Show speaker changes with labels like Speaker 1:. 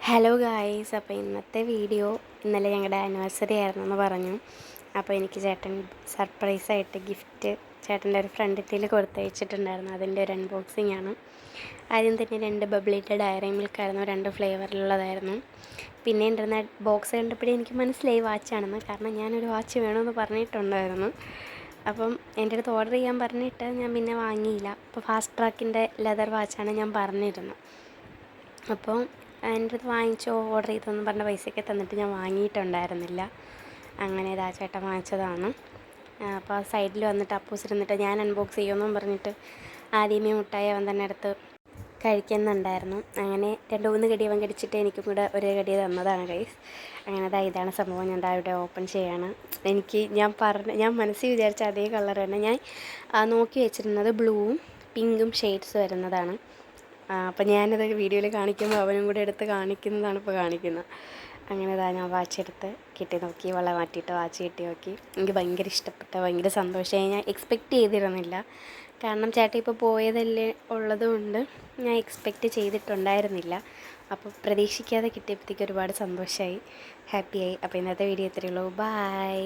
Speaker 1: Hello guys, അപ്പോൾ ഇന്നത്തെ video ഇന്നലെ ഞങ്ങളുടെ ആനിവേഴ്സറി ആയിരുന്നെന്ന് പറഞ്ഞു. അപ്പോൾ എനിക്ക് ചേട്ടൻ സർപ്രൈസായിട്ട് ഗിഫ്റ്റ് ചേട്ടൻ്റെ ഒരു ഫ്രണ്ടിൽ കൊടുത്തയച്ചിട്ടുണ്ടായിരുന്നു. അതിൻ്റെ ഒരു അൺബോക്സിംഗ് ആണ്. ആദ്യം തന്നെ 2 ബബ്ലിയുടെ ഡയറി മിൽക്കായിരുന്നു, 2 ഫ്ലേവറിലുള്ളതായിരുന്നു. പിന്നെ ഉണ്ടായിരുന്ന ബോക്സ് കണ്ടപ്പോഴേ എനിക്ക് മനസ്സിലായി വാച്ചാണെന്ന്. കാരണം ഞാനൊരു വാച്ച് വേണമെന്ന് പറഞ്ഞിട്ടുണ്ടായിരുന്നു. അപ്പം എൻ്റെ അടുത്ത് ഓർഡർ ചെയ്യാൻ പറഞ്ഞിട്ട് ഞാൻ പിന്നെ വാങ്ങിയില്ല. അപ്പോൾ ഫാസ്റ്റ് ട്രാക്കിൻ്റെ ലെതർ വാച്ചാണ് ഞാൻ പറഞ്ഞിരുന്നത്. അപ്പോൾ എൻ്റെ അടുത്ത് വാങ്ങിച്ചോ ഓർഡർ ചെയ്തെന്ന് പറഞ്ഞ പൈസയൊക്കെ തന്നിട്ട് ഞാൻ വാങ്ങിയിട്ടുണ്ടായിരുന്നില്ല. അങ്ങനെ ഇതാ ചേട്ടൻ വാങ്ങിച്ചതാണ്. അപ്പോൾ ആ സൈഡിൽ വന്നിട്ട് അപ്പൂസിരുന്നിട്ട് ഞാൻ അൺബോക്സ് ചെയ്യുമെന്നും പറഞ്ഞിട്ട് ആദ്യമേ മുട്ടായി അവൻ തന്നെ എടുത്ത് കഴിക്കുന്നുണ്ടായിരുന്നു. അങ്ങനെ 2-3 കടി അവൻ കടിച്ചിട്ട് എനിക്കും കൂടെ ഒരു കടി തന്നതാണ് ഗൈസ്. അങ്ങനെ ഇതാണ് സംഭവം. ഞാൻ ഇവിടെ ഓപ്പൺ ചെയ്യാണ്. ഞാൻ മനസ്സിൽ വിചാരിച്ച അതേ കളർ തന്നെ ഞാൻ നോക്കി വെച്ചിരുന്നത് ബ്ലൂവും പിങ്കും ഷെയ്ഡ്സ് വരുന്നതാണ്. അപ്പം ഞാനത് വീഡിയോയിൽ കാണിക്കുമ്പോൾ അവനും കൂടെ എടുത്ത് കാണിക്കുന്നതാണ് ഇപ്പോൾ കാണിക്കുന്നത്. അങ്ങനെ ഞാൻ വാച്ച് എടുത്ത് കിട്ടി നോക്കി, വള മാറ്റിയിട്ട് വാച്ച് കിട്ടി നോക്കി. എനിക്ക് ഭയങ്കര ഇഷ്ടപ്പെട്ട, ഭയങ്കര സന്തോഷമായി. ഞാൻ എക്സ്പെക്റ്റ് ചെയ്തിരുന്നില്ല. കാരണം ചേട്ടൻ ഇപ്പോൾ പോയതല്ലേ ഉള്ളതുകൊണ്ട് ഞാൻ എക്സ്പെക്റ്റ് ചെയ്തിട്ടുണ്ടായിരുന്നില്ല. അപ്പോൾ പ്രതീക്ഷിക്കാതെ കിട്ടിയപ്പോഴത്തേക്ക് ഒരുപാട് സന്തോഷമായി, ഹാപ്പിയായി. അപ്പോൾ ഇന്നത്തെ വീഡിയോ ഇത്രയേ ഉള്ളൂ. ബായ്.